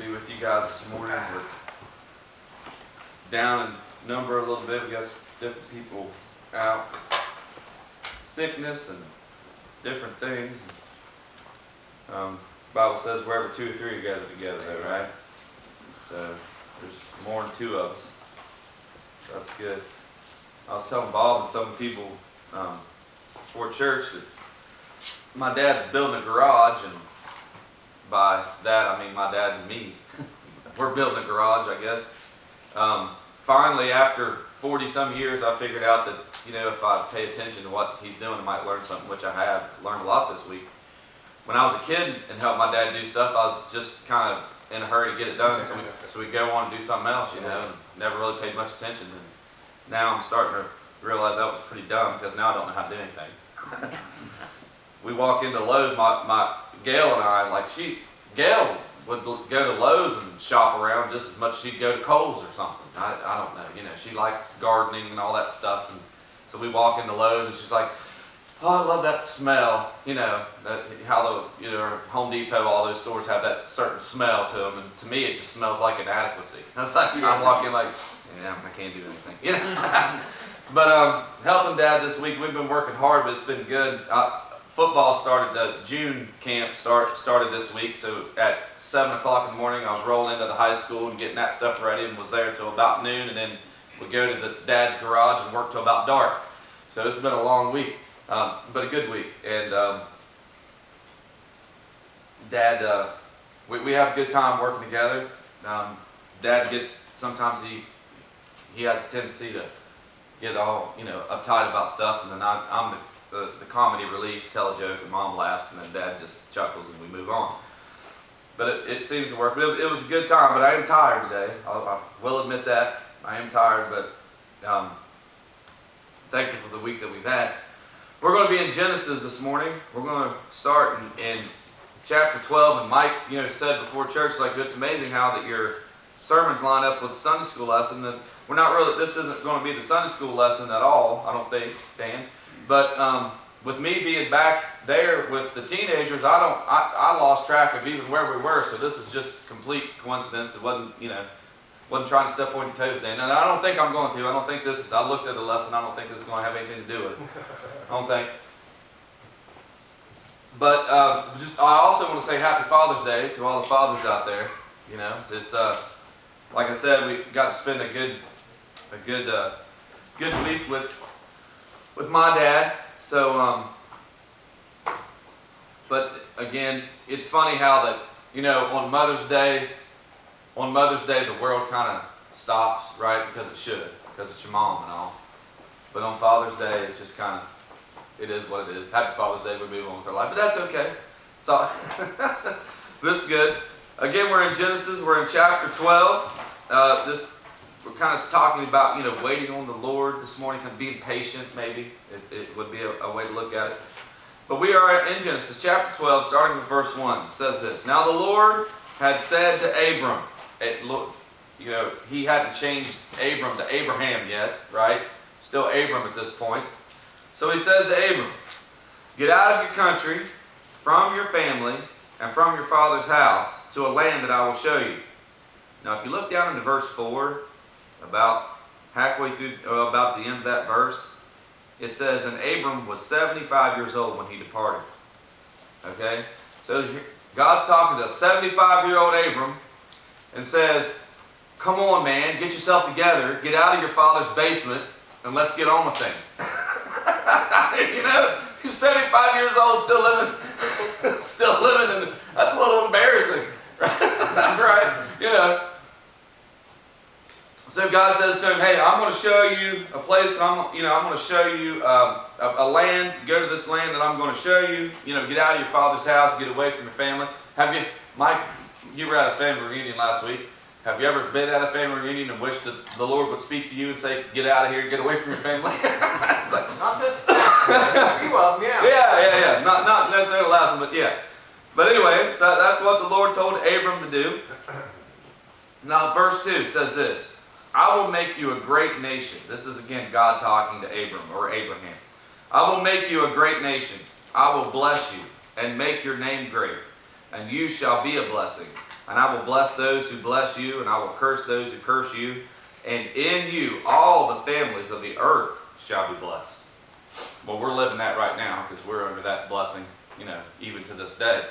be with you guys this morning. We're down in number a little bit. We got some different people out, sickness and different things. Bible says wherever 2 or 3 are gathered together, though, right? So there's more than 2 of us. So that's good. I was telling Bob and some people before church that my dad's building a garage, and by that I mean my dad and me. We're building a garage, I guess. Finally, after 40 some years, I figured out that, if I pay attention to what he's doing, I might learn something, which I have learned a lot this week. When I was a kid and helped my dad do stuff, I was just kind of in a hurry to get it done, so we'd go on and do something else, and never really paid much attention. And now I'm starting to realize that was pretty dumb, because now I don't know how to do anything. We walk into Lowe's, my Gail and I, Gail would go to Lowe's and shop around just as much as she'd go to Kohl's or something. I don't know, she likes gardening and all that stuff. And so we walk into Lowe's and she's like, oh, I love that smell, how the, Home Depot, all those stores have that certain smell to them. And to me, it just smells like inadequacy. That's like, I'm walking like, yeah, I can't do anything, But helping Dad this week, we've been working hard, but it's been good. Football started, the June camp started this week, so at 7 o'clock in the morning, I was rolling into the high school and getting that stuff ready, and was there till about noon, and then we go to the Dad's garage and work till about dark. So it's been a long week, but a good week. And Dad, we have a good time working together. Dad gets, sometimes he has a tendency to get all, uptight about stuff, and then I'm the comedy relief, tell a joke, and Mom laughs, and then Dad just chuckles, and we move on. But it seems to work. But it was a good time, but I am tired today. I will admit that. I am tired, but thankful for the week that we've had. We're going to be in Genesis this morning. We're going to start in chapter 12, and Mike, said before church, it's amazing how that your sermons line up with the Sunday school lesson. And we're not really, this isn't going to be the Sunday school lesson at all, I don't think, Dan. But with me being back there with the teenagers, I lost track of even where we were. So this is just complete coincidence. It wasn't, wasn't trying to step on your toes, Dan. And I don't think I'm going to. I don't think this is, I looked at the lesson, I don't think this is going to have anything to do with it. I don't think. But I also want to say Happy Father's Day to all the fathers out there. It's like I said, we got to spend a good week with my dad. So, but again, it's funny how that, on Mother's Day, the world kind of stops, right? Because it should, because it's your mom and all. But on Father's Day, it's just kind of, it is what it is. Happy Father's Day, we move on with our life. But that's okay. So, this is good. Again, we're in Genesis. We're in chapter 12. We're kind of talking about, waiting on the Lord this morning, kind of being patient, maybe. It would be a way to look at it. But we are in Genesis chapter 12, starting with verse 1. It says this: Now the Lord had said to Abram, he hadn't changed Abram to Abraham yet, right? Still Abram at this point. So he says to Abram, get out of your country, from your family, and from your father's house, to a land that I will show you. Now if you look down into verse 4, about halfway through, about the end of that verse, it says, and Abram was 75 years old when he departed. Okay? So God's talking to a 75-year-old Abram and says, come on, man, get yourself together, get out of your father's basement, and let's get on with things. He's 75 years old, still living, and that's a little embarrassing, right? So God says to him, hey, I'm going to show you a place, and I'm going to show you a land. Go to this land that I'm going to show you. Get out of your father's house, get away from your family. Have you, Mike, you were at a family reunion last week. Have you ever been at a family reunion and wished that the Lord would speak to you and say, get out of here, get away from your family? It's like, not this a few of them, yeah. Yeah. Not necessarily the last one, but yeah. But anyway, so that's what the Lord told Abram to do. Now, verse 2 says this: I will make you a great nation. This is again God talking to Abram or Abraham. I will make you a great nation. I will bless you and make your name great, and you shall be a blessing. and I will bless those who bless you, and I will curse those who curse you. And in you all the families of the earth shall be blessed. Well, we're living that right now because we're under that blessing, even to this day.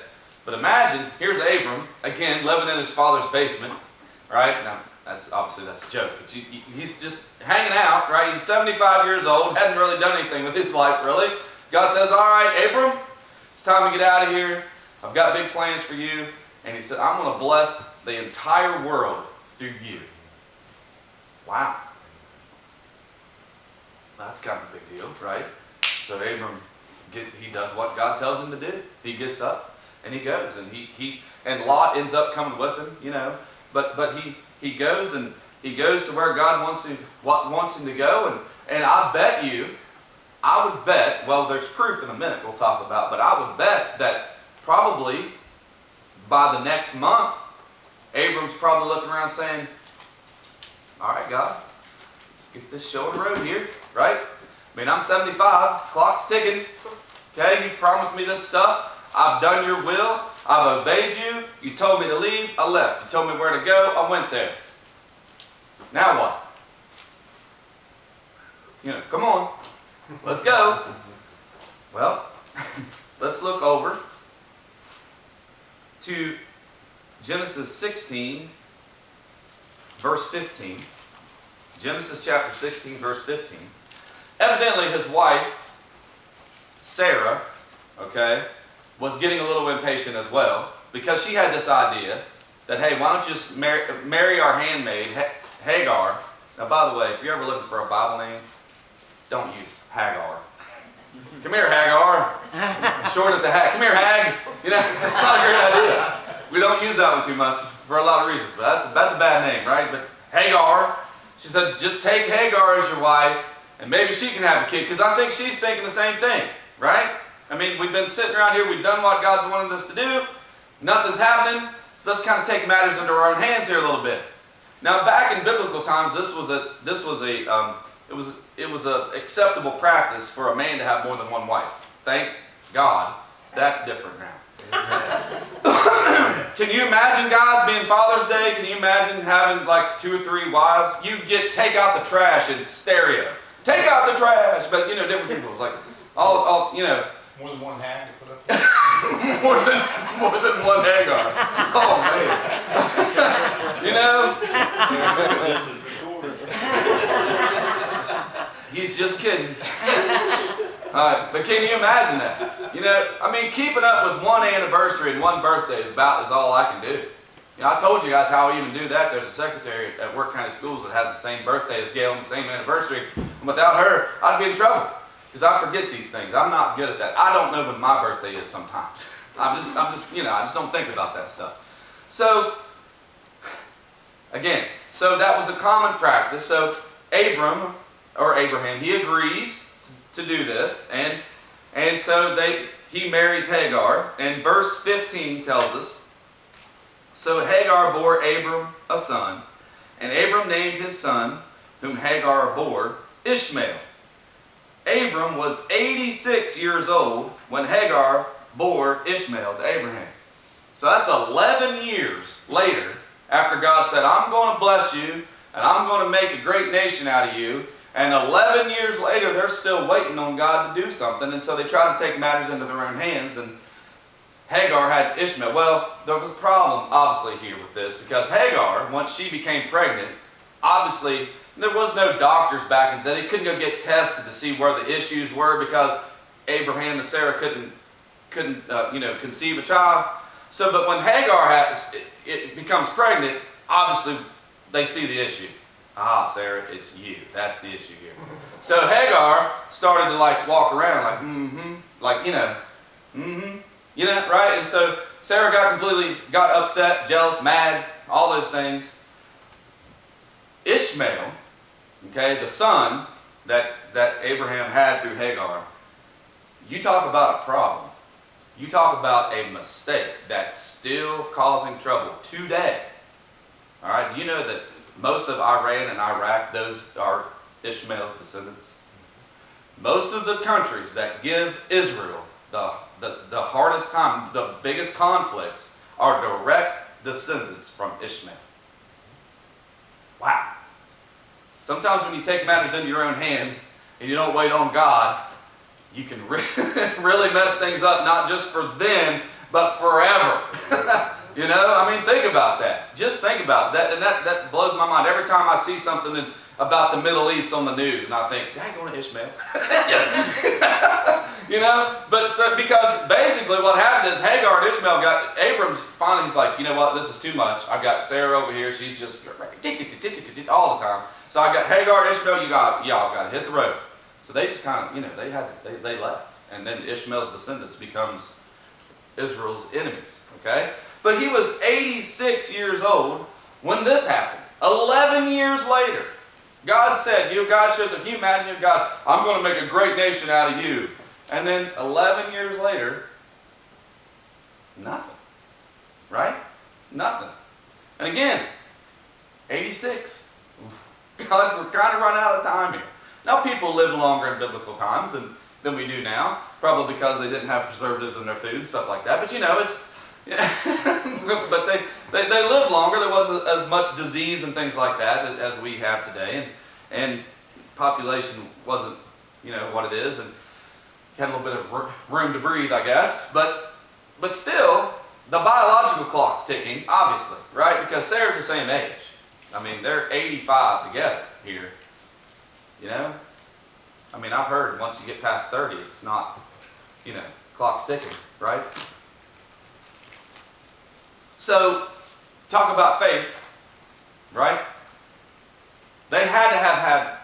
But imagine, here's Abram, again, living in his father's basement, right? Now, that's a joke, but he's just hanging out, right? He's 75 years old, hadn't really done anything with his life, really. God says, all right, Abram, it's time to get out of here. I've got big plans for you. And he said, I'm going to bless the entire world through you. Wow. That's kind of a big deal, right? So Abram, he does what God tells him to do. He gets up and he goes, and Lot ends up coming with him, But he goes and he goes to where God wants him to go, and I would bet, well, there's proof in a minute we'll talk about, but I would bet that probably by the next month, Abram's probably looking around saying, all right, God, let's get this show on the road here, right? I mean, I'm 75, clock's ticking. Okay, you've promised me this stuff. I've done your will. I've obeyed you. You told me to leave. I left. You told me where to go. I went there. Now what? Come on. Let's go. Well, let's look over to Genesis 16, verse 15. Genesis chapter 16, verse 15. Evidently, his wife, Sarah, was getting a little impatient as well, because she had this idea that, hey, why don't you just marry our handmaid, Hagar. Now, by the way, if you're ever looking for a Bible name, don't use Hagar. Come here, Hagar. Short at the Hag. Come here, Hag. That's not a great idea. We don't use that one too much for a lot of reasons, but that's a bad name, right? But Hagar, she said, just take Hagar as your wife, and maybe she can have a kid, because I think she's thinking the same thing, right? I mean, we've been sitting around here, we've done what God's wanted us to do, nothing's happening, so let's kind of take matters into our own hands here a little bit. Now, back in biblical times, it was a acceptable practice for a man to have more than one wife. Thank God, that's different now. Can you imagine, guys, being Father's Day? Can you imagine having like 2 or 3 wives? Take out the trash in stereo. Take out the trash, but different people. It's like all. More than one hand to put up. more than one Hagar. Oh man. He's just kidding. But can you imagine that? Keeping up with one anniversary and one birthday is all I can do. I told you guys how I even do that. There's a secretary at Work County Schools that has the same birthday as Gail and the same anniversary. And without her, I'd be in trouble. Because I forget these things. I'm not good at that. I don't know when my birthday is sometimes. I just don't think about that stuff. So, again, that was a common practice. So Abraham, he agrees to do this, and so he marries Hagar, and verse 15 tells us, so Hagar bore Abram a son, and Abram named his son, whom Hagar bore, Ishmael. Abram was 86 years old when Hagar bore Ishmael to Abraham. So that's 11 years later, after God said, I'm going to bless you, and I'm going to make a great nation out of you. And 11 years later, they're still waiting on God to do something. And so they try to take matters into their own hands. And Hagar had Ishmael. Well, there was a problem, obviously, here with this. Because Hagar, once she became pregnant, obviously, there was no doctors back in the day. They couldn't go get tested to see where the issues were because Abraham and Sarah couldn't conceive a child. So, but when Hagar becomes pregnant, obviously, they see the issue. Ah, Sarah, it's you. That's the issue here. So Hagar started to walk around right? And so Sarah got upset, jealous, mad, all those things. Ishmael, the son that Abraham had through Hagar, you talk about a problem. You talk about a mistake that's still causing trouble today. All right, do you know that most of Iran and Iraq, those are Ishmael's descendants? Most of the countries that give Israel the hardest time, the biggest conflicts, are direct descendants from Ishmael. Wow. Sometimes when you take matters into your own hands and you don't wait on God, you can really mess things up, not just for them, but forever. You know, I mean, think about that. Just think about that. And that blows my mind. Every time I see something about the Middle East on the news, and I think, dang, going to Ishmael. You know, but so, because basically what happened is Hagar and Ishmael got, Abram finally, he's like, you know what, this is too much. I've got Sarah over here. She's just all the time. So I got Hagar and Ishmael, y'all got to hit the road. So they just kind of, you know, they left. And then Ishmael's descendants becomes Israel's enemies, okay? But he was 86 years old when this happened. 11 years later, God said, God shows up. Can you imagine, God, I'm going to make a great nation out of you. And then 11 years later, nothing, right? Nothing. And again, 86. God, we're kind of running out of time here. Now, people live longer in biblical times than we do now, probably because they didn't have preservatives in their food, stuff like that. But you know, it's, but they lived longer. There wasn't as much disease and things like that as we have today, and population wasn't, you know, what it is, and had a little bit of room to breathe, I guess. But still, the biological clock's ticking, obviously, right? Because Sarah's the same age. I mean, they're 85 together here. You know? I mean, I've heard once you get past 30, it's not, you know, clock's ticking, right? So, talk about faith, right? They had to have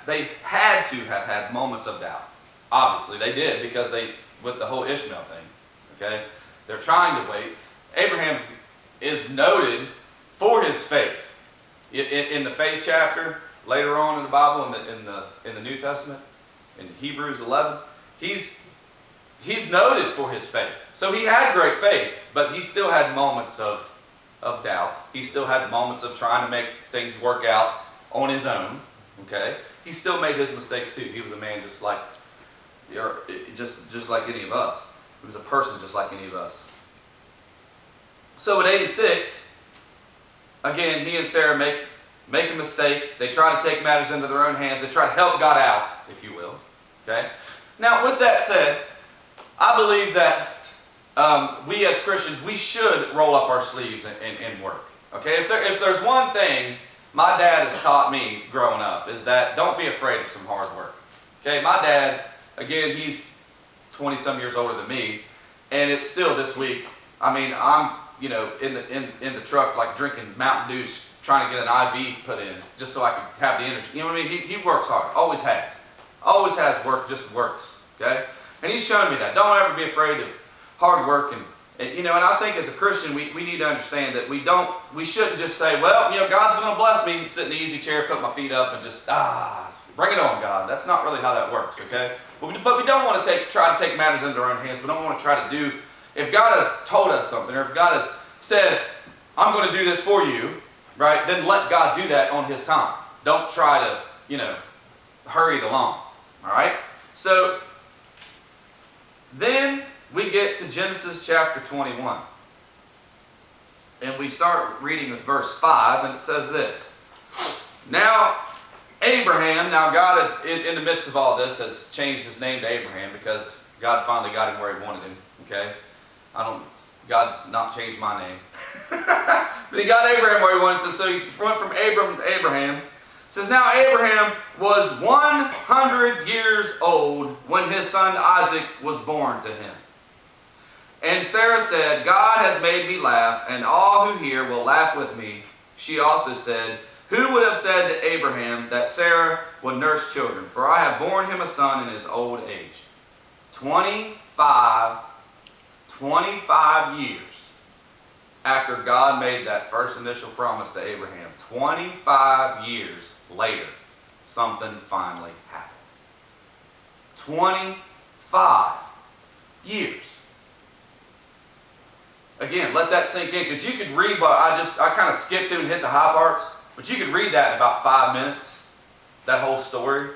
had moments of doubt. Obviously, they did, because with the whole Ishmael thing, okay? They're trying to wait. Abraham is noted for his faith. In the faith chapter, later on in the Bible, in the New Testament, in Hebrews 11, he's noted for his faith. So he had great faith, but he still had moments of doubt. He still had moments of trying to make things work out on his own. Okay? He still made his mistakes too. He was a man just like any of us. He was a person just like any of us. So at 86, again, he and Sarah make a mistake. They try to take matters into their own hands. They try to help God out, if you will. Okay? Now, with that said, I believe that we as Christians, we should roll up our sleeves and work. Okay? If there's one thing my dad has taught me growing up, is that don't be afraid of some hard work. Okay? My dad, again, he's 20-some years older than me, and it's still this week. I mean, I'm, you know, in the truck, like drinking Mountain Dew, trying to get an IV put in, just so I can have the energy. You know what I mean? He works hard. Always has. Always has work, just works. Okay? And he's shown me that. Don't ever be afraid of hard work. And you know, and I think as a Christian, we need to understand that we shouldn't just say, well, you know, God's going to bless me, sit in the easy chair, put my feet up, and just, bring it on, God. That's not really how that works, okay? But we don't want to try to take matters into our own hands. We don't want to try to do, if God has told us something, or if God has said, I'm going to do this for you, right, then let God do that on his time. Don't try to, you know, hurry it along, all right? So, then we get to Genesis chapter 21. And we start reading with verse 5, and it says this. Now, Abraham, God, in the midst of all this, has changed his name to Abraham because God finally got him where he wanted him, okay? God's not changed my name. But he got Abraham where he wanted him, so he went from Abram to Abraham. It says, now Abraham was 100 years old when his son Isaac was born to him. And Sarah said, God has made me laugh, and all who hear will laugh with me. She also said, who would have said to Abraham that Sarah would nurse children? For I have borne him a son in his old age. 25 years after God made that first initial promise to Abraham, 25 years later, something finally happened. 25 years. Again, let that sink in, because you could read what I kind of skipped through and hit the high parts, but you could read that in about 5 minutes, that whole story.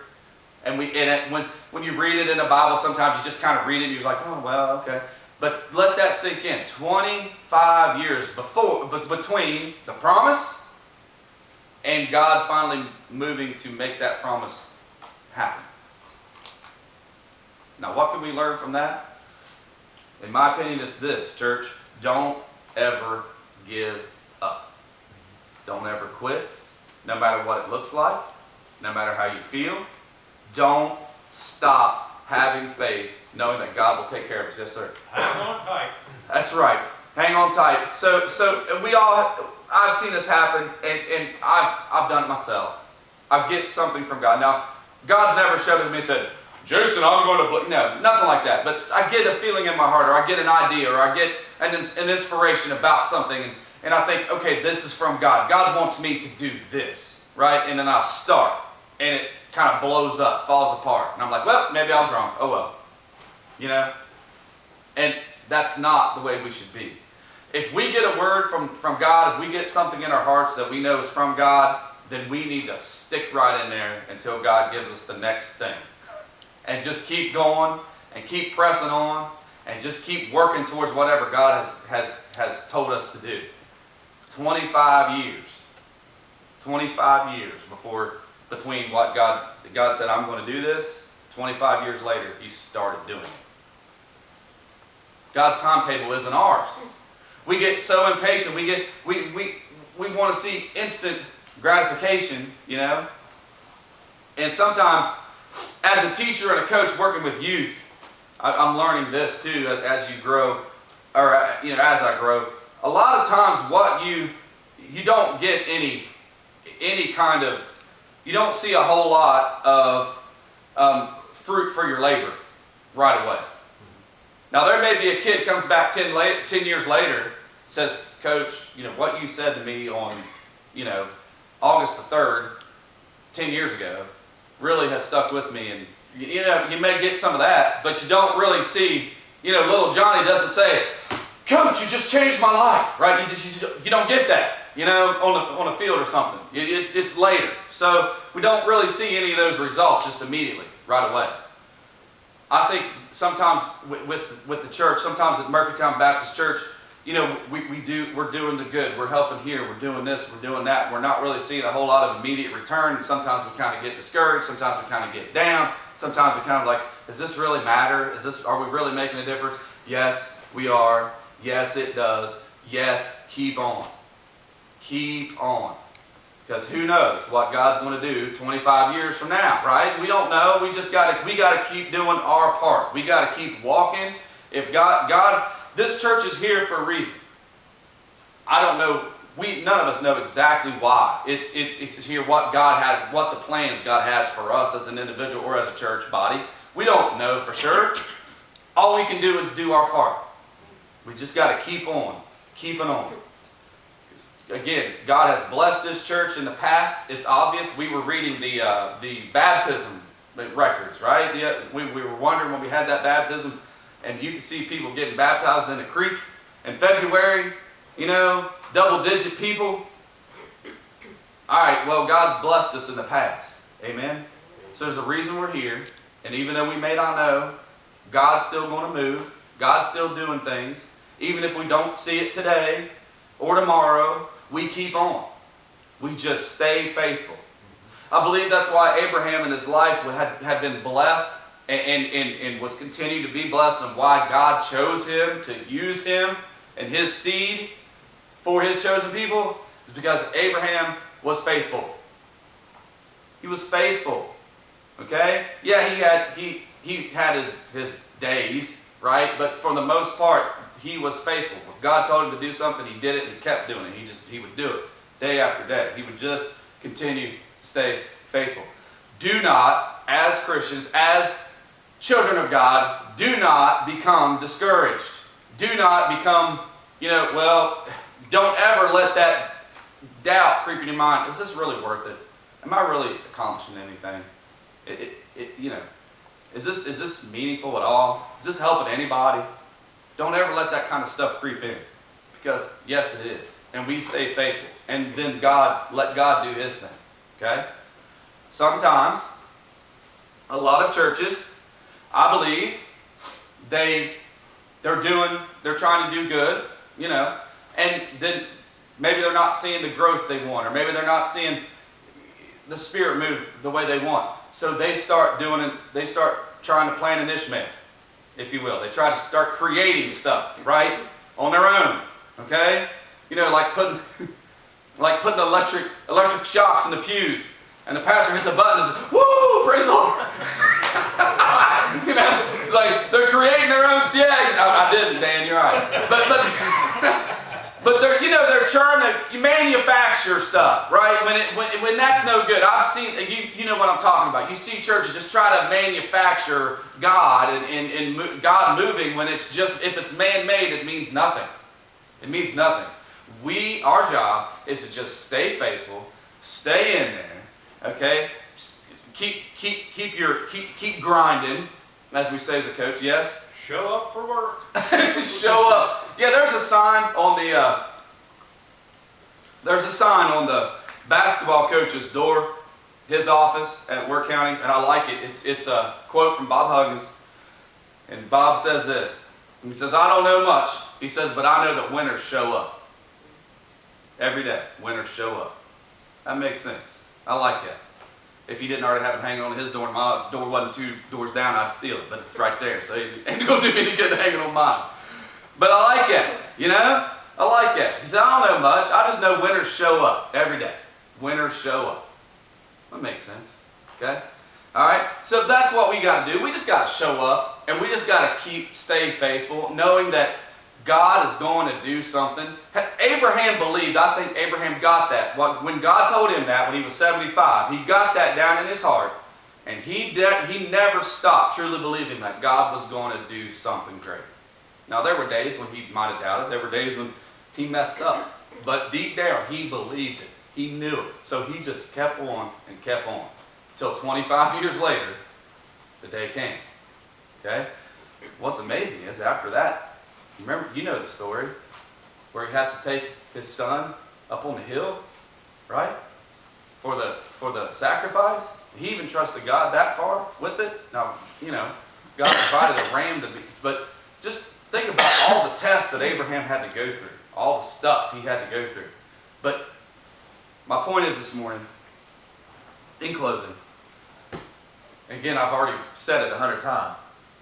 And when you read it in the Bible, sometimes you just kind of read it and you're like, oh, well, okay. But let that sink in. 25 years between the promise and God finally moving to make that promise happen. Now, what can we learn from that? In my opinion, it's this, church. Don't ever give up. Don't ever quit, no matter what it looks like, no matter how you feel. Don't stop having faith, knowing that God will take care of us. Yes, sir. Hang on tight. That's right. Hang on tight. So I've seen this happen, and I've done it myself. I get something from God. Now, God's never showed it to me and said, Jason, I'm going to... No, nothing like that. But I get a feeling in my heart, or I get an idea, or I get an inspiration about something, and I think, okay, this is from God. God wants me to do this, right? And then I start, and it kind of blows up, falls apart. And I'm like, well, maybe I was wrong. Oh, well. You know? And that's not the way we should be. If we get a word from God, if we get something in our hearts that we know is from God, then we need to stick right in there until God gives us the next thing. And just keep going, and keep pressing on, and just keep working towards whatever God has told us to do. 25 years. 25 years between what God said, I'm going to do this, 25 years later, He started doing it. God's timetable isn't ours. We get so impatient. We want to see instant gratification, you know. And sometimes, as a teacher and a coach working with youth, I'm learning this too as you grow, or as I grow. A lot of times, what you don't get any kind of, you don't see a whole lot of fruit for your labor right away. Now, there may be a kid comes back 10 years later, says, Coach, what you said to me on, August the 3rd, 10 years ago, really has stuck with me. And, you may get some of that, but you don't really see, little Johnny doesn't say, Coach, you just changed my life, right? You don't get that, on a field or something. It's later. So we don't really see any of those results just immediately, right away. I think sometimes with the church, sometimes at Murphytown Baptist Church, we're doing the good. We're helping here. We're doing this. We're doing that. We're not really seeing a whole lot of immediate return. And sometimes we kind of get discouraged. Sometimes we kind of get down. Sometimes we kind of like, does this really matter? Are we really making a difference? Yes, we are. Yes, it does. Yes, keep on. Keep on. Because who knows what God's going to do 25 years from now, right? We don't know. We got to keep doing our part. We got to keep walking. If God, this church is here for a reason. I don't know. None of us know exactly why. It's here what God has, what the plans God has for us as an individual or as a church body. We don't know for sure. All we can do is do our part. We just got to keep on, keeping on. Again, God has blessed this church in the past. It's obvious. We were reading the baptism records, right? We were wondering when we had that baptism, and you can see people getting baptized in the creek in February, double-digit people. All right, well, God's blessed us in the past. Amen? So there's a reason we're here, and even though we may not know, God's still going to move. God's still doing things. Even if we don't see it today or tomorrow, we keep on. We just stay faithful. I believe that's why Abraham in his life had been blessed and was continued to be blessed, and why God chose him to use him and his seed for his chosen people is because Abraham was faithful. He was faithful. Okay? Yeah, he had his days, right? But for the most part, he was faithful. If God told him to do something, he did it, and he kept doing it. He would do it day after day. He would just continue to stay faithful. Do not, as Christians, as children of God, do not become discouraged. Do not become, don't ever let that doubt creep in your mind. Is this really worth it? Am I really accomplishing anything? Is this meaningful at all? Is this helping anybody? Don't ever let that kind of stuff creep in. Because, yes, it is. And we stay faithful. And then let God do His thing. Okay? Sometimes, a lot of churches, I believe, they they're trying to do good, you know, and then maybe they're not seeing the growth they want, or maybe they're not seeing the Spirit move the way they want. So they start doing it, they start trying to plan an Ishmael, if you will. They try to start creating stuff, right, on their own, okay? You know, like putting electric shocks in the pews, and the pastor hits a button and says, "Woo, praise the Lord." You know, like they're creating their own. Yeah, I didn't, Dan. You're right. But they're trying to manufacture stuff, right? When that's no good. I've seen you know what I'm talking about. You see churches just try to manufacture God and God moving when it's just, if it's man-made, it means nothing. It means nothing. Our job is to just stay faithful, stay in there, okay? Keep grinding, as we say as a coach. Yes. Show up for work. Show up. Yeah, there's a sign on the basketball coach's door, his office at Work County, and I like it. It's a quote from Bob Huggins, and Bob says this. He says, "I don't know much." He says, "but I know that winners show up. Every day, winners show up." That makes sense. I like that. If he didn't already have it hanging on his door, and my door wasn't 2 doors down, I'd steal it. But it's right there, so it ain't going to do me any good hanging on mine. But I like that, you know? I like that. He said, "I don't know much. I just know winners show up every day. Winners show up." That makes sense, okay? All right? So that's what we got to do. We just got to show up, and we just got to stay faithful, knowing that God is going to do something. Abraham believed. I think Abraham got that. When God told him that when he was 75, he got that down in his heart. And he never stopped truly believing that God was going to do something great. Now, there were days when he might have doubted. There were days when he messed up. But deep down, he believed it. He knew it. So he just kept on and kept on. Until 25 years later, the day came. Okay? What's amazing is after that, remember, you know the story, where he has to take his son up on the hill, right? For the sacrifice. He even trusted God that far with it. Now, you know, God provided a ram to be, but just think about all the tests that Abraham had to go through, all the stuff he had to go through. But my point is this morning, in closing, again, I've already said it 100 times,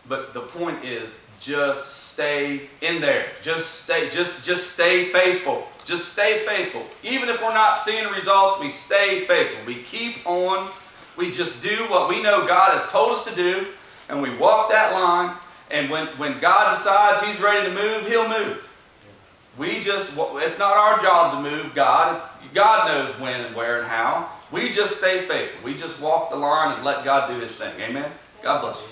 but the point is, just stay in there. Just stay faithful. Just stay faithful. Even if we're not seeing results, we stay faithful. We keep on. We just do what we know God has told us to do, and we walk that line. And when God decides He's ready to move, He'll move. It's not our job to move God. God knows when and where and how. We just stay faithful. We just walk the line and let God do His thing. Amen? God bless you.